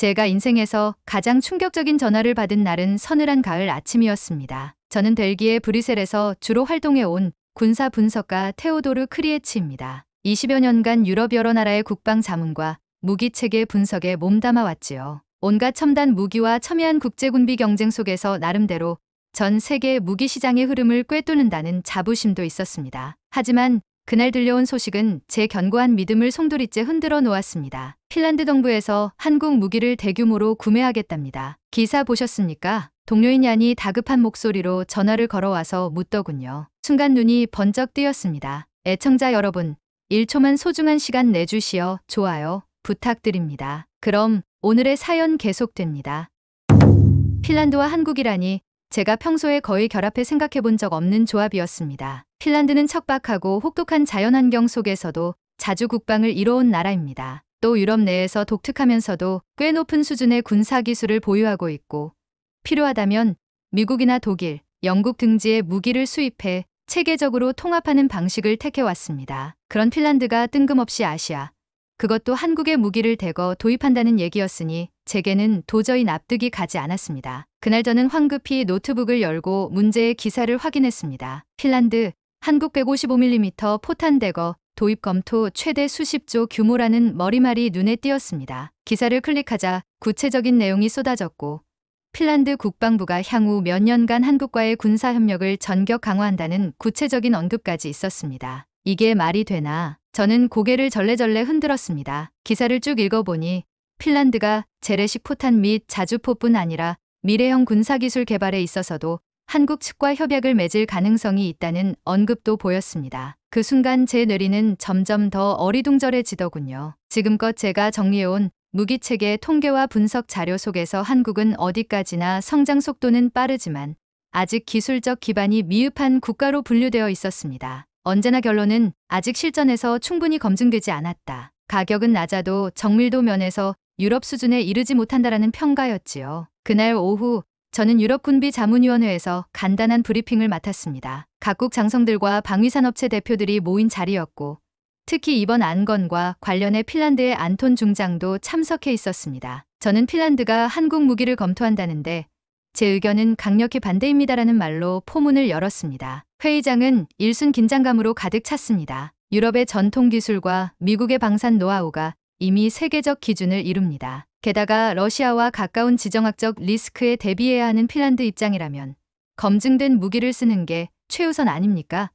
제가 인생에서 가장 충격적인 전화를 받은 날은 서늘한 가을 아침이었습니다. 저는 벨기에 브뤼셀에서 주로 활동해온 군사 분석가 테오도르 크리에치입니다. 20여 년간 유럽 여러 나라의 국방 자문과 무기 체계 분석에 몸담아 왔지요. 온갖 첨단 무기와 첨예한 국제군비 경쟁 속에서 나름대로 전 세계 무기 시장의 흐름을 꿰뚫는다는 자부심도 있었습니다. 하지만 그날 들려온 소식은 제 견고한 믿음을 송두리째 흔들어 놓았습니다. 핀란드 동부에서 한국 무기를 대규모로 구매하겠답니다. 기사 보셨습니까? 동료인 얀이 다급한 목소리로 전화를 걸어와서 묻더군요. 순간 눈이 번쩍 뜨였습니다. 애청자 여러분, 1초만 소중한 시간 내주시어 좋아요 부탁드립니다. 그럼 오늘의 사연 계속됩니다. 핀란드와 한국이라니 제가 평소에 거의 결합해 생각해 본 적 없는 조합이었습니다. 핀란드는 척박하고 혹독한 자연환경 속에서도 자주 국방을 이뤄온 나라입니다. 또 유럽 내에서 독특하면서도 꽤 높은 수준의 군사기술을 보유하고 있고 필요하다면 미국이나 독일, 영국 등지의 무기를 수입해 체계적으로 통합하는 방식을 택해왔습니다. 그런 핀란드가 뜬금없이 아시아, 그것도 한국의 무기를 대거 도입한다는 얘기였으니 제게는 도저히 납득이 가지 않았습니다. 그날 저는 황급히 노트북을 열고 문제의 기사를 확인했습니다. 핀란드, 한국 155mm 포탄 대거 도입 검토 최대 수십조 규모라는 머리말이 눈에 띄었습니다. 기사를 클릭하자 구체적인 내용이 쏟아졌고 핀란드 국방부가 향후 몇 년간 한국과의 군사협력을 전격 강화한다는 구체적인 언급까지 있었습니다. 이게 말이 되나? 저는 고개를 절레절레 흔들었습니다. 기사를 쭉 읽어보니 핀란드가 재래식 포탄 및 자주포뿐 아니라 미래형 군사기술 개발에 있어서도 한국 측과 협약을 맺을 가능성이 있다는 언급도 보였습니다. 그 순간 제 뇌리는 점점 더 어리둥절해지더군요. 지금껏 제가 정리해온 무기체계 통계와 분석 자료 속에서 한국은 어디까지나 성장 속도는 빠르지만 아직 기술적 기반이 미흡한 국가로 분류되어 있었습니다. 언제나 결론은 아직 실전에서 충분히 검증되지 않았다. 가격은 낮아도 정밀도 면에서 유럽 수준에 이르지 못한다라는 평가였지요. 그날 오후 저는 유럽군비자문위원회에서 간단한 브리핑을 맡았습니다. 각국 장성들과 방위산업체 대표들이 모인 자리였고 특히 이번 안건과 관련해 핀란드의 안톤 중장도 참석해 있었습니다. 저는 핀란드가 한국 무기를 검토한다는데 제 의견은 강력히 반대입니다라는 말로 포문을 열었습니다. 회의장은 일순 긴장감으로 가득 찼습니다. 유럽의 전통 기술과 미국의 방산 노하우가 이미 세계적 기준을 이룹니다. 게다가 러시아와 가까운 지정학적 리스크에 대비해야 하는 핀란드 입장이라면 검증된 무기를 쓰는 게 최우선 아닙니까?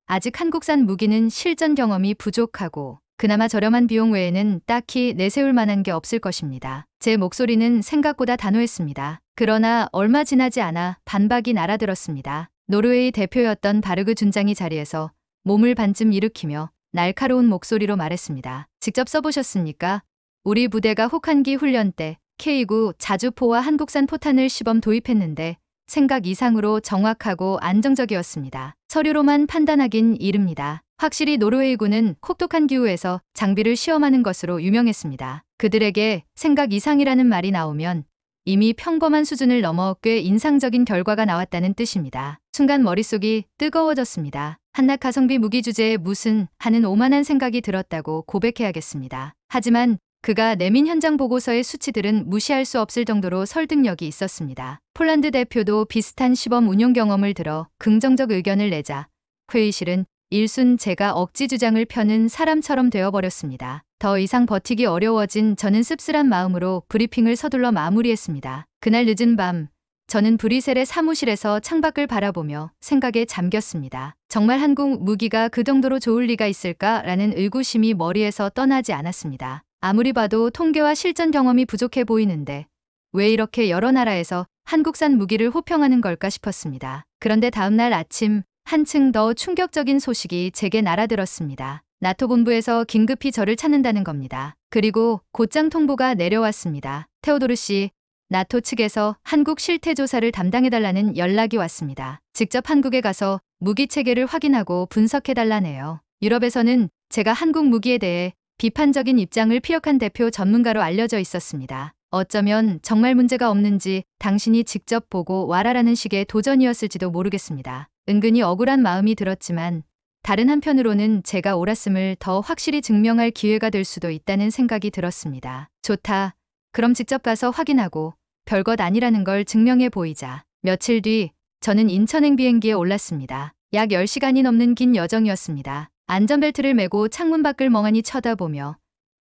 아직 한국산 무기는 실전 경험이 부족하고 그나마 저렴한 비용 외에는 딱히 내세울 만한 게 없을 것입니다. 제 목소리는 생각보다 단호했습니다. 그러나 얼마 지나지 않아 반박이 날아들었습니다. 노르웨이 대표였던 바르그 준장이 자리에서 몸을 반쯤 일으키며 날카로운 목소리로 말했습니다. 직접 써보셨습니까? 우리 부대가 혹한기 훈련 때 K9 자주포와 한국산 포탄을 시범 도입했는데 생각 이상으로 정확하고 안정적이었습니다. 서류로만 판단하긴 이릅니다. 확실히 노르웨이군은 혹독한 기후에서 장비를 시험하는 것으로 유명했습니다. 그들에게 생각 이상이라는 말이 나오면 이미 평범한 수준을 넘어 꽤 인상적인 결과가 나왔다는 뜻입니다. 순간 머릿속이 뜨거워졌습니다. 한낱 가성비 무기 주제에 무슨 하는 오만한 생각이 들었다고 고백해야겠습니다. 하지만 그가 내민 현장 보고서의 수치들은 무시할 수 없을 정도로 설득력이 있었습니다. 폴란드 대표도 비슷한 시범 운용 경험을 들어 긍정적 의견을 내자 회의실은 일순 제가 억지 주장을 펴는 사람처럼 되어버렸습니다. 더 이상 버티기 어려워진 저는 씁쓸한 마음으로 브리핑을 서둘러 마무리했습니다. 그날 늦은 밤 저는 브뤼셀의 사무실에서 창밖을 바라보며 생각에 잠겼습니다. 정말 한국 무기가 그 정도로 좋을 리가 있을까라는 의구심이 머리에서 떠나지 않았습니다. 아무리 봐도 통계와 실전 경험이 부족해 보이는데 왜 이렇게 여러 나라에서 한국산 무기를 호평하는 걸까 싶었습니다. 그런데 다음날 아침 한층 더 충격적인 소식이 제게 날아들었습니다. 나토 본부에서 긴급히 저를 찾는다는 겁니다. 그리고 곧장 통보가 내려왔습니다. 테오도르 씨, 나토 측에서 한국 실태 조사를 담당해달라는 연락이 왔습니다. 직접 한국에 가서 무기 체계를 확인하고 분석해달라네요. 유럽에서는 제가 한국 무기에 대해 비판적인 입장을 피력한 대표 전문가로 알려져 있었습니다. 어쩌면 정말 문제가 없는지 당신이 직접 보고 와라라는 식의 도전이었을지도 모르겠습니다. 은근히 억울한 마음이 들었지만 다른 한편으로는 제가 옳았음을 더 확실히 증명할 기회가 될 수도 있다는 생각이 들었습니다. 좋다. 그럼 직접 가서 확인하고 별것 아니라는 걸 증명해 보이자. 며칠 뒤 저는 인천행 비행기에 올랐습니다. 약 10시간이 넘는 긴 여정이었습니다. 안전벨트를 매고 창문 밖을 멍하니 쳐다보며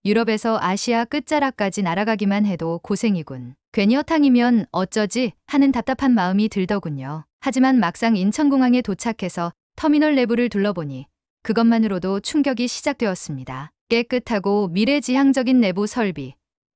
유럽에서 아시아 끝자락까지 날아가기만 해도 고생이군. 괜히 허탕이면 어쩌지 하는 답답한 마음이 들더군요. 하지만 막상 인천공항에 도착해서 터미널 내부를 둘러보니 그것만으로도 충격이 시작되었습니다. 깨끗하고 미래지향적인 내부 설비,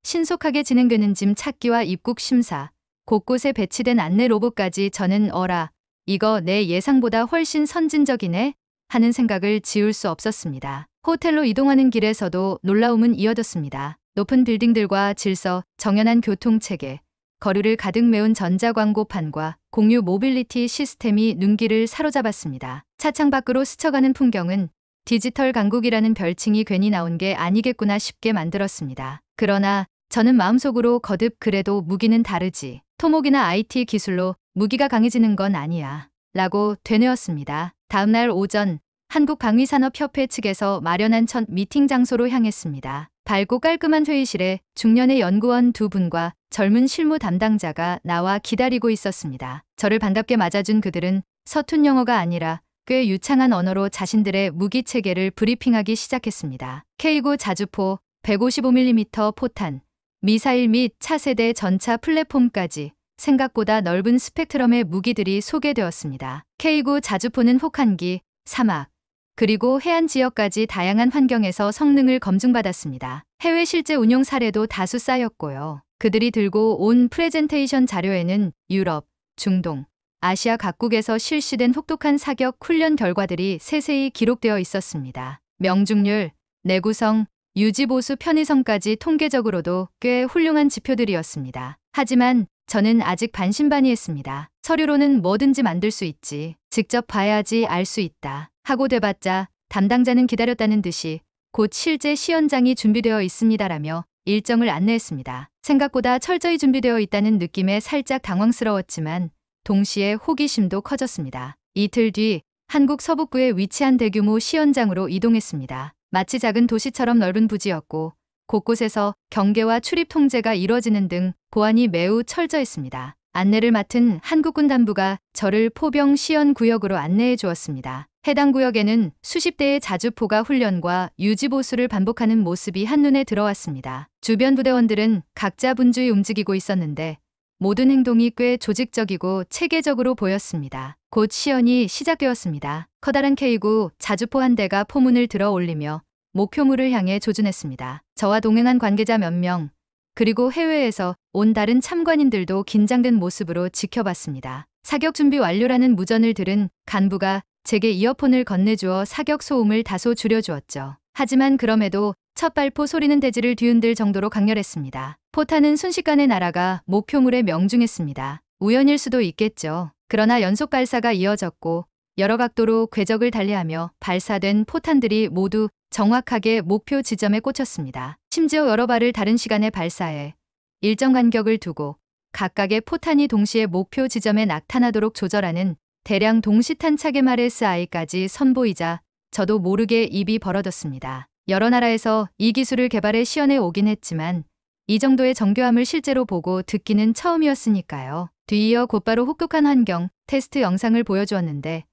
신속하게 진행되는 짐 찾기와 입국 심사, 곳곳에 배치된 안내 로봇까지 저는 어라, 이거 내 예상보다 훨씬 선진적이네 하는 생각을 지울 수 없었습니다. 호텔로 이동하는 길에서도 놀라움은 이어졌습니다. 높은 빌딩들과 질서, 정연한 교통체계, 거리를 가득 메운 전자광고판과 공유 모빌리티 시스템이 눈길을 사로잡았습니다. 차창 밖으로 스쳐가는 풍경은 디지털 강국이라는 별칭이 괜히 나온 게 아니겠구나 싶게 만들었습니다. 그러나 저는 마음속으로 거듭 그래도 무기는 다르지. 토목이나 IT 기술로 무기가 강해지는 건 아니야. 라고 되뇌었습니다. 다음날 오전 한국방위산업협회 측에서 마련한 첫 미팅 장소로 향했습니다. 밝고 깔끔한 회의실에 중년의 연구원 2분과 젊은 실무 담당자가 나와 기다리고 있었습니다. 저를 반갑게 맞아준 그들은 서툰 영어가 아니라 꽤 유창한 언어로 자신들의 무기 체계를 브리핑하기 시작했습니다. K9 자주포, 155mm 포탄, 미사일 및 차세대 전차 플랫폼까지 생각보다 넓은 스펙트럼의 무기들이 소개되었습니다. K9 자주포는 혹한기, 사막, 그리고 해안 지역까지 다양한 환경에서 성능을 검증받았습니다. 해외 실제 운용 사례도 다수 쌓였고요. 그들이 들고 온 프레젠테이션 자료에는 유럽, 중동, 아시아 각국에서 실시된 혹독한 사격 훈련 결과들이 세세히 기록되어 있었습니다. 명중률, 내구성, 유지보수 편의성까지 통계적으로도 꽤 훌륭한 지표들이었습니다. 하지만 저는 아직 반신반의했습니다. 서류로는 뭐든지 만들 수 있지. 직접 봐야지 알 수 있다. 하고 돼봤자 담당자는 기다렸다는 듯이 곧 실제 시연장이 준비되어 있습니다라며 일정을 안내했습니다. 생각보다 철저히 준비되어 있다는 느낌에 살짝 당황스러웠지만 동시에 호기심도 커졌습니다. 이틀 뒤 한국 서북부에 위치한 대규모 시연장으로 이동했습니다. 마치 작은 도시처럼 넓은 부지였고 곳곳에서 경계와 출입 통제가 이뤄지는 등 보안이 매우 철저했습니다. 안내를 맡은 한국군 단부가 저를 포병 시연 구역으로 안내해 주었습니다. 해당 구역에는 수십 대의 자주포가 훈련과 유지보수를 반복하는 모습이 한눈에 들어왔습니다. 주변 부대원들은 각자 분주히 움직이고 있었는데 모든 행동이 꽤 조직적이고 체계적으로 보였습니다. 곧 시연이 시작되었습니다. 커다란 K9 자주포 한 대가 포문을 들어 올리며 목표물을 향해 조준했습니다. 저와 동행한 관계자 몇 명, 그리고 해외에서 온 다른 참관인들도 긴장된 모습으로 지켜봤습니다. 사격 준비 완료라는 무전을 들은 간부가 제게 이어폰을 건네주어 사격 소음을 다소 줄여주었죠. 하지만 그럼에도 첫 발포 소리는 대지를 뒤흔들 정도로 강렬했습니다. 포탄은 순식간에 날아가 목표물에 명중했습니다. 우연일 수도 있겠죠. 그러나 연속 발사가 이어졌고 여러 각도로 궤적을 달리하며 발사된 포탄들이 모두 정확하게 목표 지점에 꽂혔습니다. 심지어 여러 발을 다른 시간에 발사해 일정 간격을 두고 각각의 포탄이 동시에 목표 지점에 나타나도록 조절하는 대량 동시탄착 MRSI까지 선보이자 저도 모르게 입이 벌어졌습니다. 여러 나라에서 이 기술을 개발해 시연해 오긴 했지만 이 정도의 정교함을 실제로 보고 듣기는 처음이었으니까요. 뒤이어 곧바로 혹독한 환경 테스트 영상을 보여주었는데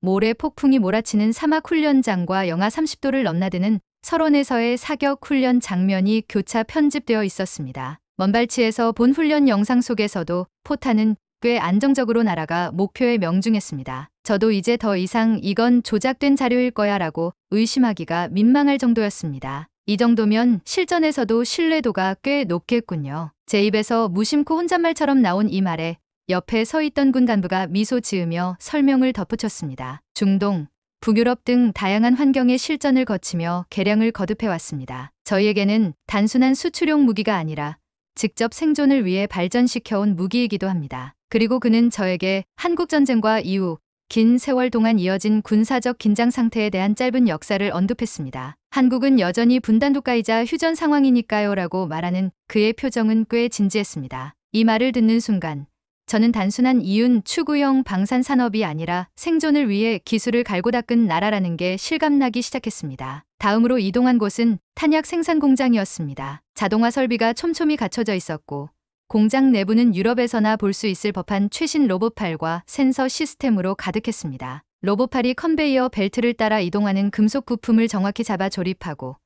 모래 폭풍이 몰아치는 사막 훈련장과 영하 30도를 넘나드는 설원에서의 사격 훈련 장면이 교차 편집되어 있었습니다. 먼발치에서 본 훈련 영상 속에서도 포탄은 꽤 안정적으로 날아가 목표에 명중했습니다. 저도 이제 더 이상 이건 조작된 자료일 거야 라고 의심하기가 민망할 정도였습니다. 이 정도면 실전에서도 신뢰도가 꽤 높겠군요. 제 입에서 무심코 혼잣말처럼 나온 이 말에 옆에 서 있던 군 간부가 미소 지으며 설명을 덧붙였습니다. 중동, 북유럽 등 다양한 환경의 실전을 거치며 개량을 거듭해왔습니다. 저희에게는 단순한 수출용 무기가 아니라 직접 생존을 위해 발전시켜온 무기이기도 합니다. 그리고 그는 저에게 한국전쟁과 이후 긴 세월 동안 이어진 군사적 긴장 상태에 대한 짧은 역사를 언급했습니다. 한국은 여전히 분단국가이자 휴전 상황이니까요 라고 말하는 그의 표정은 꽤 진지했습니다. 이 말을 듣는 순간 저는 단순한 이윤 추구형 방산 산업이 아니라 생존을 위해 기술을 갈고 닦은 나라라는 게 실감나기 시작했습니다. 다음으로 이동한 곳은 탄약 생산 공장이었습니다. 자동화 설비가 촘촘히 갖춰져 있었고 공장 내부는 유럽에서나 볼 수 있을 법한 최신 로봇팔과 센서 시스템으로 가득했습니다. 로봇팔이 컨베이어 벨트를 따라 이동하는 금속 부품을 정확히 잡아 조립하고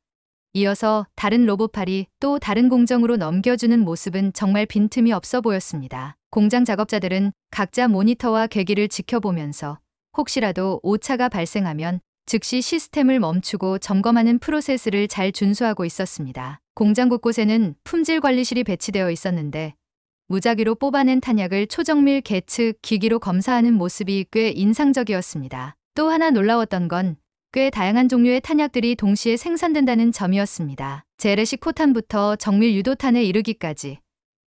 이어서 다른 로봇팔이 또 다른 공정으로 넘겨주는 모습은 정말 빈틈이 없어 보였습니다. 공장 작업자들은 각자 모니터와 계기를 지켜보면서 혹시라도 오차가 발생하면 즉시 시스템을 멈추고 점검하는 프로세스를 잘 준수하고 있었습니다. 공장 곳곳에는 품질 관리실이 배치되어 있었는데 무작위로 뽑아낸 탄약을 초정밀 계측 기기로 검사하는 모습이 꽤 인상적이었습니다. 또 하나 놀라웠던 건 꽤 다양한 종류의 탄약들이 동시에 생산된다는 점이었습니다. 재래식 포탄부터 정밀 유도탄에 이르기까지.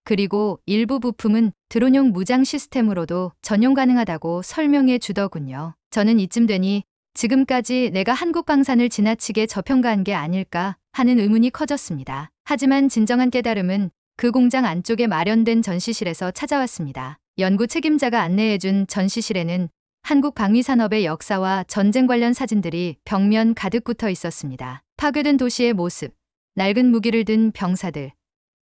그리고 일부 부품은 드론용 무장 시스템으로도 전용 가능하다고 설명해 주더군요. 저는 이쯤 되니 지금까지 내가 한국 방산을 지나치게 저평가한 게 아닐까 하는 의문이 커졌습니다. 하지만 진정한 깨달음은 그 공장 안쪽에 마련된 전시실에서 찾아왔습니다. 연구 책임자가 안내해준 전시실에는 한국 방위산업의 역사와 전쟁 관련 사진들이 벽면 가득 붙어 있었습니다. 파괴된 도시의 모습, 낡은 무기를 든 병사들,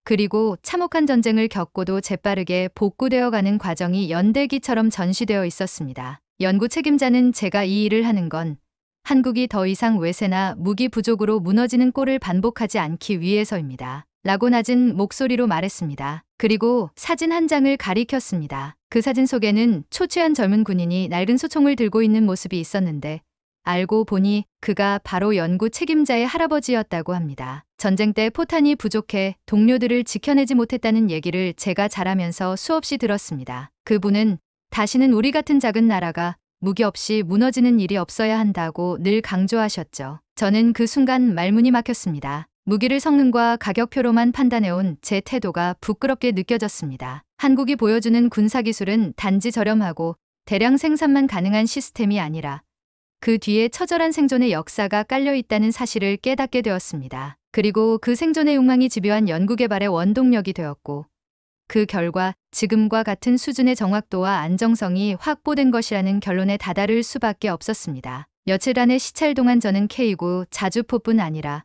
그리고 참혹한 전쟁을 겪고도 재빠르게 복구되어가는 과정이 연대기처럼 전시되어 있었습니다. 연구 책임자는 제가 이 일을 하는 건 한국이 더 이상 외세나 무기 부족으로 무너지는 꼴을 반복하지 않기 위해서입니다. 라고 낮은 목소리로 말했습니다. 그리고 사진 한 장을 가리켰습니다. 그 사진 속에는 초췌한 젊은 군인이 낡은 소총을 들고 있는 모습이 있었는데 알고 보니 그가 바로 연구 책임자의 할아버지였다고 합니다. 전쟁 때 포탄이 부족해 동료들을 지켜내지 못했다는 얘기를 제가 자라면서 수없이 들었습니다. 그분은 다시는 우리 같은 작은 나라가 무기 없이 무너지는 일이 없어야 한다고 늘 강조하셨죠. 저는 그 순간 말문이 막혔습니다. 무기를 성능과 가격표로만 판단해온 제 태도가 부끄럽게 느껴졌습니다. 한국이 보여주는 군사기술은 단지 저렴하고 대량 생산만 가능한 시스템이 아니라 그 뒤에 처절한 생존의 역사가 깔려있다는 사실을 깨닫게 되었습니다. 그리고 그 생존의 욕망이 집요한 연구개발의 원동력이 되었고 그 결과 지금과 같은 수준의 정확도와 안정성이 확보된 것이라는 결론에 다다를 수밖에 없었습니다. 며칠간의 시찰 동안 저는 K9 자주포뿐 아니라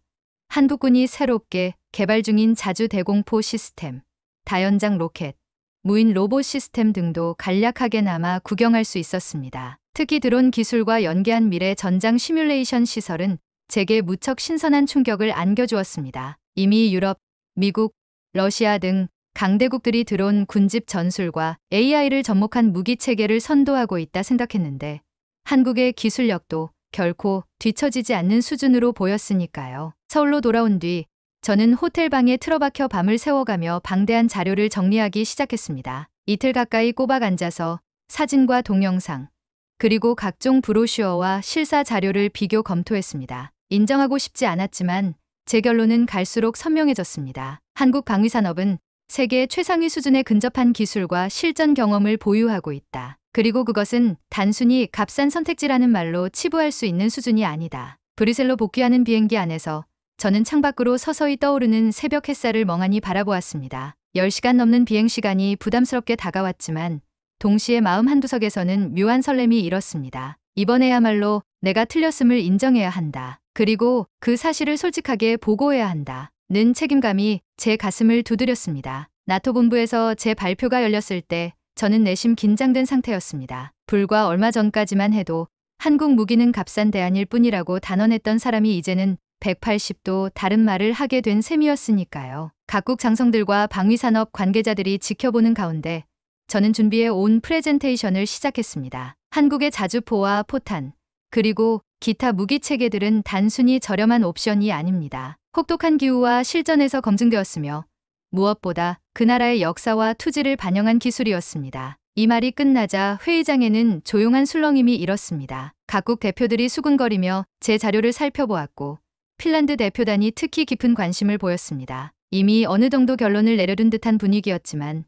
한국군이 새롭게 개발 중인 자주 대공포 시스템, 다연장 로켓, 무인 로봇 시스템 등도 간략하게나마 구경할 수 있었습니다. 특히 드론 기술과 연계한 미래 전장 시뮬레이션 시설은 제게 무척 신선한 충격을 안겨주었습니다. 이미 유럽, 미국, 러시아 등 강대국들이 드론 군집 전술과 AI를 접목한 무기 체계를 선도하고 있다 생각했는데 한국의 기술력도 결코 뒤처지지 않는 수준으로 보였으니까요. 서울로 돌아온 뒤 저는 호텔 방에 틀어박혀 밤을 새워가며 방대한 자료를 정리하기 시작했습니다. 이틀 가까이 꼬박 앉아서 사진과 동영상, 그리고 각종 브로슈어와 실사 자료를 비교 검토했습니다. 인정하고 싶지 않았지만 제 결론은 갈수록 선명해졌습니다. 한국 방위산업은 세계 최상위 수준에 근접한 기술과 실전 경험을 보유하고 있다. 그리고 그것은 단순히 값싼 선택지라는 말로 치부할 수 있는 수준이 아니다. 브뤼셀로 복귀하는 비행기 안에서 저는 창밖으로 서서히 떠오르는 새벽 햇살을 멍하니 바라보았습니다. 10시간 넘는 비행시간이 부담스럽게 다가왔지만 동시에 마음 한구석에서는 묘한 설렘이 일었습니다. 이번에야말로 내가 틀렸음을 인정해야 한다. 그리고 그 사실을 솔직하게 보고해야 한다. 는 책임감이 제 가슴을 두드렸습니다. 나토 본부에서 제 발표가 열렸을 때 저는 내심 긴장된 상태였습니다. 불과 얼마 전까지만 해도 한국 무기는 값싼 대안일 뿐이라고 단언했던 사람이 이제는 180도 다른 말을 하게 된 셈이었으니까요. 각국 장성들과 방위산업 관계자들이 지켜보는 가운데 저는 준비해 온 프레젠테이션을 시작했습니다. 한국의 자주포와 포탄, 그리고 기타 무기 체계들은 단순히 저렴한 옵션이 아닙니다. 혹독한 기후와 실전에서 검증되었으며 무엇보다 그 나라의 역사와 투지를 반영한 기술이었습니다. 이 말이 끝나자 회의장에는 조용한 술렁임이 일었습니다. 각국 대표들이 수군거리며 제 자료를 살펴보았고 핀란드 대표단이 특히 깊은 관심을 보였습니다. 이미 어느 정도 결론을 내려둔 듯한 분위기였지만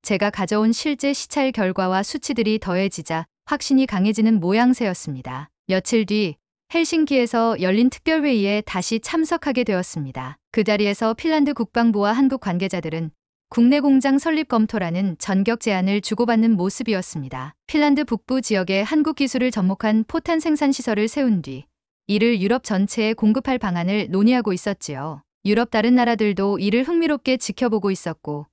제가 가져온 실제 시찰 결과와 수치들이 더해지자 확신이 강해지는 모양새였습니다. 며칠 뒤 헬싱키에서 열린 특별회의에 다시 참석하게 되었습니다. 그 자리에서 핀란드 국방부와 한국 관계자들은 국내 공장 설립 검토라는 전격 제안을 주고받는 모습이었습니다. 핀란드 북부 지역에 한국 기술을 접목한 포탄 생산 시설을 세운 뒤 이를 유럽 전체에 공급할 방안을 논의하고 있었지요. 유럽 다른 나라들도 이를 흥미롭게 지켜보고 있었고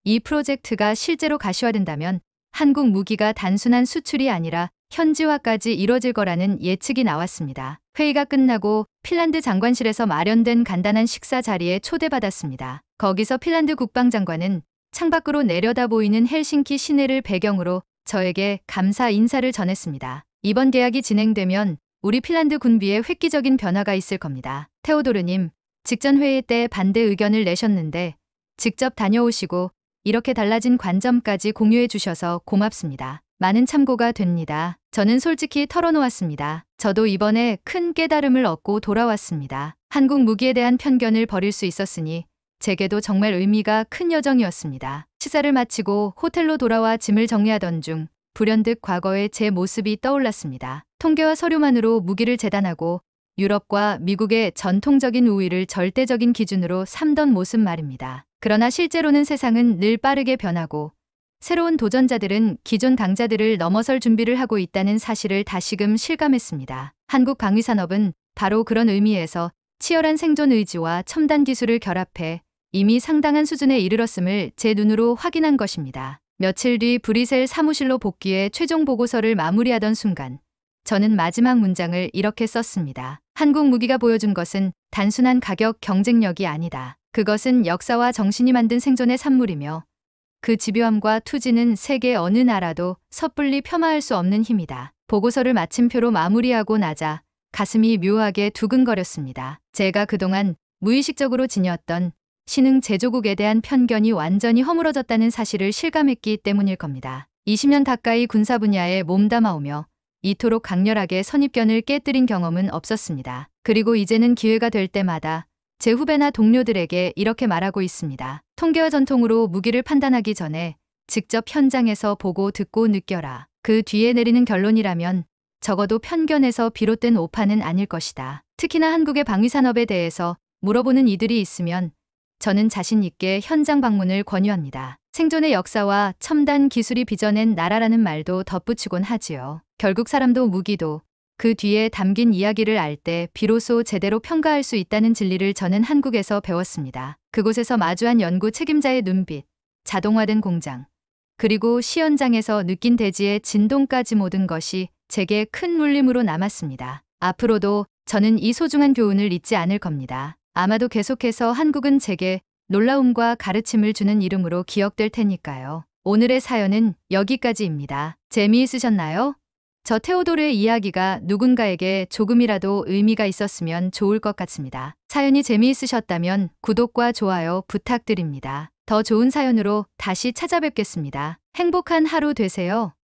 이 프로젝트가 실제로 가시화된다면 한국 무기가 단순한 수출이 아니라 현지화까지 이뤄질 거라는 예측이 나왔습니다. 회의가 끝나고 핀란드 장관실에서 마련된 간단한 식사 자리에 초대받았습니다. 거기서 핀란드 국방장관은 창밖으로 내려다 보이는 헬싱키 시내를 배경으로 저에게 감사 인사를 전했습니다. 이번 계약이 진행되면 우리 핀란드 군비에 획기적인 변화가 있을 겁니다. 테오도르님, 직전 회의 때 반대 의견을 내셨는데 직접 다녀오시고 이렇게 달라진 관점까지 공유해 주셔서 고맙습니다. 많은 참고가 됩니다. 저는 솔직히 털어놓았습니다. 저도 이번에 큰 깨달음을 얻고 돌아왔습니다. 한국 무기에 대한 편견을 버릴 수 있었으니 제게도 정말 의미가 큰 여정이었습니다. 식사를 마치고 호텔로 돌아와 짐을 정리하던 중 불현듯 과거의 제 모습이 떠올랐습니다. 통계와 서류만으로 무기를 재단하고 유럽과 미국의 전통적인 우위를 절대적인 기준으로 삼던 모습 말입니다. 그러나 실제로는 세상은 늘 빠르게 변하고 새로운 도전자들은 기존 강자들을 넘어설 준비를 하고 있다는 사실을 다시금 실감했습니다. 한국 방위산업은 바로 그런 의미에서 치열한 생존 의지와 첨단 기술을 결합해 이미 상당한 수준에 이르렀음을 제 눈으로 확인한 것입니다. 며칠 뒤 브뤼셀 사무실로 복귀해 최종 보고서를 마무리하던 순간 저는 마지막 문장을 이렇게 썼습니다. 한국 무기가 보여준 것은 단순한 가격 경쟁력이 아니다. 그것은 역사와 정신이 만든 생존의 산물이며 그 집요함과 투지는 세계 어느 나라도 섣불리 폄하할 수 없는 힘이다. 보고서를 마침표로 마무리하고 나자 가슴이 묘하게 두근거렸습니다. 제가 그동안 무의식적으로 지녔던 신흥 제조국에 대한 편견이 완전히 허물어졌다는 사실을 실감했기 때문일 겁니다. 20년 가까이 군사 분야에 몸담아오며 이토록 강렬하게 선입견을 깨뜨린 경험은 없었습니다. 그리고 이제는 기회가 될 때마다 제 후배나 동료들에게 이렇게 말하고 있습니다. 통계와 전통으로 무기를 판단하기 전에 직접 현장에서 보고 듣고 느껴라. 그 뒤에 내리는 결론이라면 적어도 편견에서 비롯된 오판은 아닐 것이다. 특히나 한국의 방위산업에 대해서 물어보는 이들이 있으면 저는 자신 있게 현장 방문을 권유합니다. 생존의 역사와 첨단 기술이 빚어낸 나라라는 말도 덧붙이곤 하지요. 결국 사람도 무기도 그 뒤에 담긴 이야기를 알 때 비로소 제대로 평가할 수 있다는 진리를 저는 한국에서 배웠습니다. 그곳에서 마주한 연구 책임자의 눈빛, 자동화된 공장, 그리고 시연장에서 느낀 대지의 진동까지 모든 것이 제게 큰 물림으로 남았습니다. 앞으로도 저는 이 소중한 교훈을 잊지 않을 겁니다. 아마도 계속해서 한국은 제게 놀라움과 가르침을 주는 이름으로 기억될 테니까요. 오늘의 사연은 여기까지입니다. 재미있으셨나요? 저 테오도르의 이야기가 누군가에게 조금이라도 의미가 있었으면 좋을 것 같습니다. 사연이 재미있으셨다면 구독과 좋아요 부탁드립니다. 더 좋은 사연으로 다시 찾아뵙겠습니다. 행복한 하루 되세요.